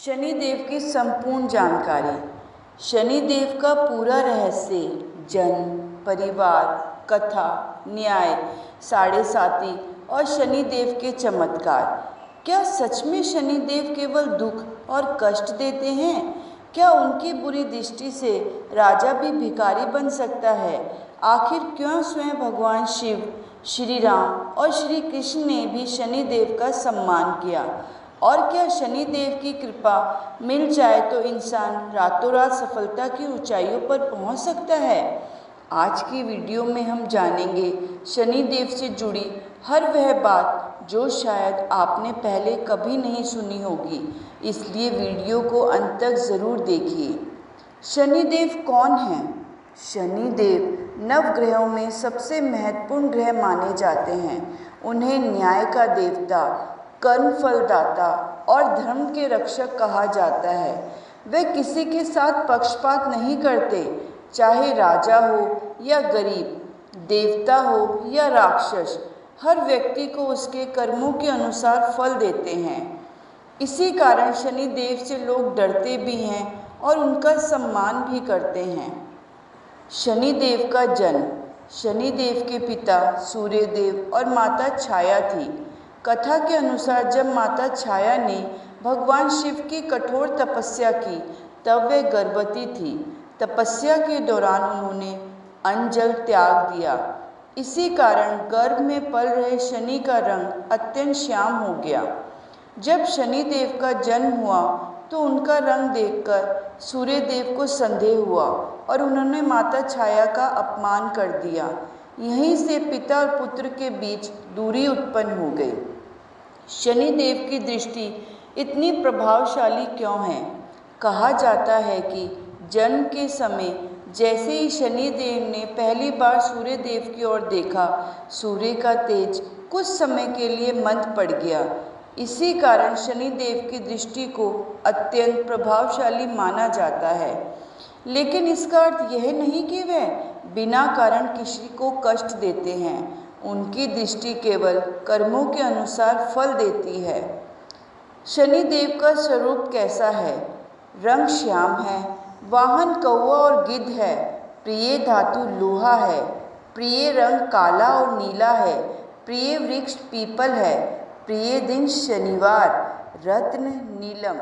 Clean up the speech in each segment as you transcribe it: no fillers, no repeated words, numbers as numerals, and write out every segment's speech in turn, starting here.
शनिदेव की संपूर्ण जानकारी। शनिदेव का पूरा रहस्य, जन्म, परिवार, कथा, न्याय, साढ़े साती और शनिदेव के चमत्कार। क्या सच में शनिदेव केवल दुख और कष्ट देते हैं? क्या उनकी बुरी दृष्टि से राजा भी भिखारी बन सकता है? आखिर क्यों स्वयं भगवान शिव, श्री राम और श्री कृष्ण ने भी शनिदेव का सम्मान किया? और क्या शनिदेव की कृपा मिल जाए तो इंसान रातों रात सफलता की ऊंचाइयों पर पहुंच सकता है? आज की वीडियो में हम जानेंगे शनिदेव से जुड़ी हर वह बात जो शायद आपने पहले कभी नहीं सुनी होगी, इसलिए वीडियो को अंत तक ज़रूर देखिए। शनिदेव कौन है? शनिदेव नवग्रहों में सबसे महत्वपूर्ण ग्रह माने जाते हैं। उन्हें न्याय का देवता, कर्म फलदाता और धर्म के रक्षक कहा जाता है। वे किसी के साथ पक्षपात नहीं करते, चाहे राजा हो या गरीब, देवता हो या राक्षस, हर व्यक्ति को उसके कर्मों के अनुसार फल देते हैं। इसी कारण शनिदेव से लोग डरते भी हैं और उनका सम्मान भी करते हैं। शनिदेव का जन्म। शनिदेव के पिता सूर्यदेव और माता छाया थी। कथा के अनुसार जब माता छाया ने भगवान शिव की कठोर तपस्या की तब वे गर्भवती थी। तपस्या के दौरान उन्होंने अन्न जल त्याग दिया। इसी कारण गर्भ में पल रहे शनि का रंग अत्यंत श्याम हो गया। जब शनिदेव का जन्म हुआ तो उनका रंग देखकर सूर्यदेव को संदेह हुआ और उन्होंने माता छाया का अपमान कर दिया। यहीं से पिता और पुत्र के बीच दूरी उत्पन्न हो गई। शनिदेव की दृष्टि इतनी प्रभावशाली क्यों है? कहा जाता है कि जन्म के समय जैसे ही शनिदेव ने पहली बार सूर्यदेव की ओर देखा, सूर्य का तेज कुछ समय के लिए मंद पड़ गया। इसी कारण शनिदेव की दृष्टि को अत्यंत प्रभावशाली माना जाता है। लेकिन इसका अर्थ यह नहीं कि वे बिना कारण किसी को कष्ट देते हैं। उनकी दृष्टि केवल कर्मों के अनुसार फल देती है। शनिदेव का स्वरूप कैसा है? रंग श्याम है, वाहन कौवा और गिद्ध है, प्रिय धातु लोहा है, प्रिय रंग काला और नीला है, प्रिय वृक्ष पीपल है, प्रिय दिन शनिवार, रत्न नीलम।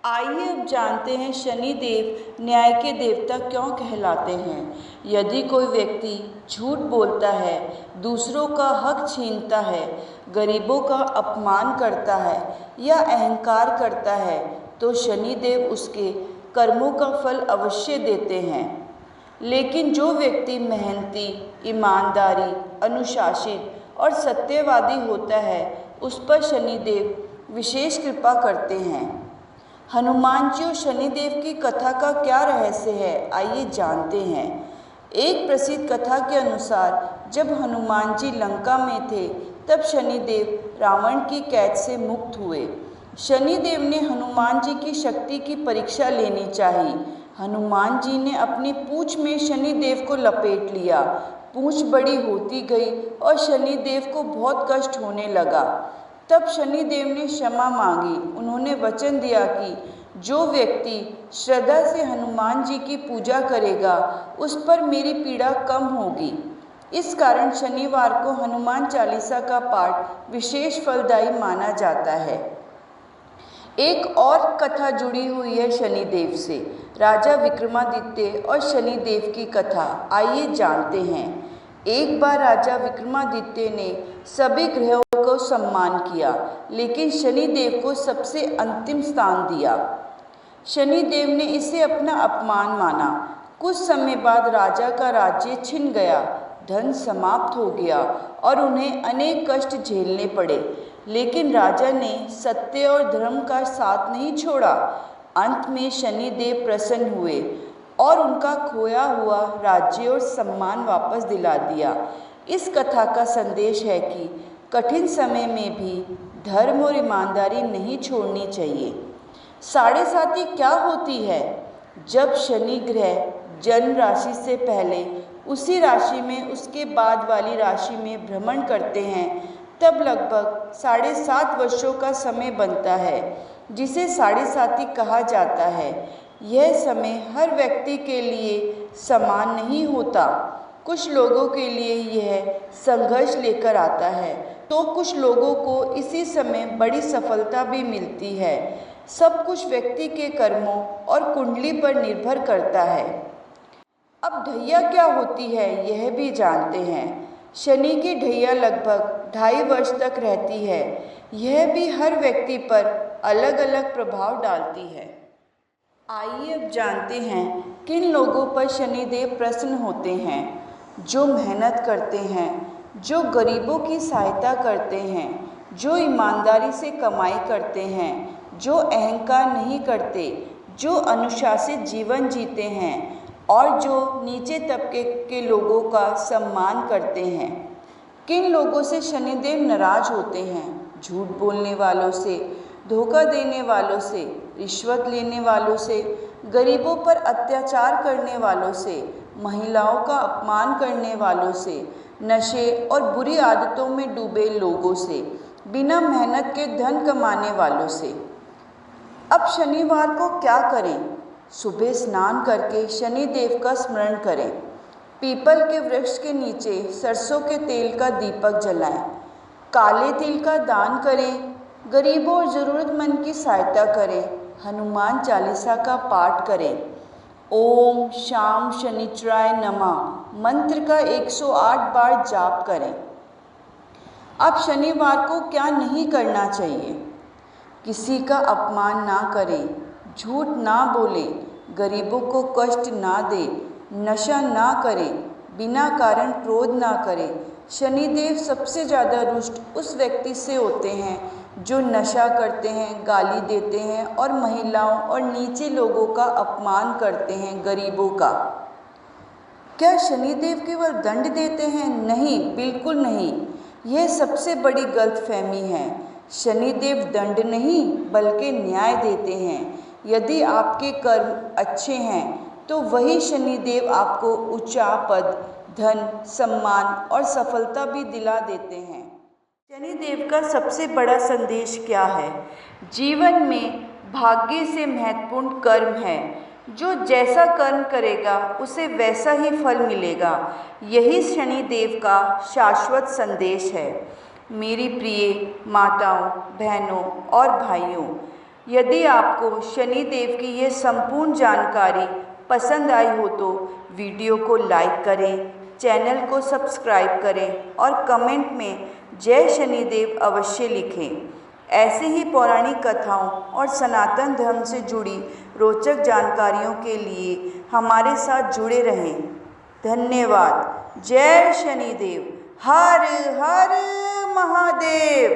आइए अब जानते हैं शनिदेव न्याय के देवता क्यों कहलाते हैं। यदि कोई व्यक्ति झूठ बोलता है, दूसरों का हक छीनता है, गरीबों का अपमान करता है या अहंकार करता है तो शनिदेव उसके कर्मों का फल अवश्य देते हैं। लेकिन जो व्यक्ति मेहनती, ईमानदारी, अनुशासित और सत्यवादी होता है उस पर शनिदेव विशेष कृपा करते हैं। हनुमान जी और शनिदेव की कथा का क्या रहस्य है, आइए जानते हैं। एक प्रसिद्ध कथा के अनुसार जब हनुमान जी लंका में थे तब शनिदेव रावण की कैद से मुक्त हुए। शनिदेव ने हनुमान जी की शक्ति की परीक्षा लेनी चाहिए। हनुमान जी ने अपनी पूंछ में शनिदेव को लपेट लिया। पूंछ बड़ी होती गई और शनिदेव को बहुत कष्ट होने लगा। तब शनिदेव ने क्षमा मांगी। उन्होंने वचन दिया कि जो व्यक्ति श्रद्धा से हनुमान जी की पूजा करेगा उस पर मेरी पीड़ा कम होगी। इस कारण शनिवार को हनुमान चालीसा का पाठ विशेष फलदायी माना जाता है। एक और कथा जुड़ी हुई है शनिदेव से, राजा विक्रमादित्य और शनिदेव की कथा। आइए जानते हैं। एक बार राजा विक्रमादित्य ने सभी ग्रहों को सम्मान किया, लेकिन शनिदेव को सबसे अंतिम स्थान दिया। शनिदेव ने इसे अपना अपमान माना। कुछ समय बाद राजा का राज्य छिन गया, धन समाप्त हो गया और उन्हें अनेक कष्ट झेलने पड़े। लेकिन राजा ने सत्य और धर्म का साथ नहीं छोड़ा। अंत में शनिदेव प्रसन्न हुए और उनका खोया हुआ राज्य और सम्मान वापस दिला दिया। इस कथा का संदेश है कि कठिन समय में भी धर्म और ईमानदारी नहीं छोड़नी चाहिए। साढ़े साती क्या होती है? जब शनि ग्रह जन्म राशि से पहले उसी राशि में उसके बाद वाली राशि में भ्रमण करते हैं तब लगभग 7.5 वर्षों का समय बनता है। जिसे साढ़े साती कहा जाता है। यह समय हर व्यक्ति के लिए समान नहीं होता। कुछ लोगों के लिए यह संघर्ष लेकर आता है, तो कुछ लोगों को इसी समय बड़ी सफलता भी मिलती है। सब कुछ व्यक्ति के कर्मों और कुंडली पर निर्भर करता है। अब ढैया क्या होती है यह भी जानते हैं। शनि की ढैया लगभग 2.5 वर्ष तक रहती है। यह भी हर व्यक्ति पर अलग अलग प्रभाव डालती है। आइए अब जानते हैं किन लोगों पर शनिदेव प्रसन्न होते हैं। जो मेहनत करते हैं, जो गरीबों की सहायता करते हैं, जो ईमानदारी से कमाई करते हैं, जो अहंकार नहीं करते, जो अनुशासित जीवन जीते हैं और जो नीचे तबके के लोगों का सम्मान करते हैं। किन लोगों से शनिदेव नाराज होते हैं? झूठ बोलने वालों से, धोखा देने वालों से, रिश्वत लेने वालों से, गरीबों पर अत्याचार करने वालों से, महिलाओं का अपमान करने वालों से, नशे और बुरी आदतों में डूबे लोगों से, बिना मेहनत के धन कमाने वालों से। अब शनिवार को क्या करें? सुबह स्नान करके शनिदेव का स्मरण करें। पीपल के वृक्ष के नीचे सरसों के तेल का दीपक जलाएं। काले तिल का दान करें। गरीबों और ज़रूरतमंद की सहायता करें। हनुमान चालीसा का पाठ करें। ओम शाम शनिचराय नमः मंत्र का 108 बार जाप करें। अब शनिवार को क्या नहीं करना चाहिए? किसी का अपमान ना करें, झूठ ना बोलें, गरीबों को कष्ट ना दें, नशा ना करें, बिना कारण क्रोध ना करें। शनिदेव सबसे ज़्यादा रुष्ट उस व्यक्ति से होते हैं जो नशा करते हैं, गाली देते हैं और महिलाओं और नीचे लोगों का अपमान करते हैं, गरीबों का। क्या शनिदेव केवल दंड देते हैं? नहीं, बिल्कुल नहीं। यह सबसे बड़ी गलतफहमी है। शनिदेव दंड नहीं बल्कि न्याय देते हैं। यदि आपके कर्म अच्छे हैं तो वही शनिदेव आपको ऊंचा पद, धन, सम्मान और सफलता भी दिला देते हैं। शनिदेव का सबसे बड़ा संदेश क्या है? जीवन में भाग्य से महत्वपूर्ण कर्म है। जो जैसा कर्म करेगा उसे वैसा ही फल मिलेगा। यही शनिदेव का शाश्वत संदेश है। मेरी प्रिय माताओं, बहनों और भाइयों, यदि आपको शनिदेव की ये संपूर्ण जानकारी पसंद आई हो तो वीडियो को लाइक करें, चैनल को सब्सक्राइब करें और कमेंट में जय शनिदेव अवश्य लिखें। ऐसे ही पौराणिक कथाओं और सनातन धर्म से जुड़ी रोचक जानकारियों के लिए हमारे साथ जुड़े रहें। धन्यवाद। जय शनिदेव। हर हर महादेव।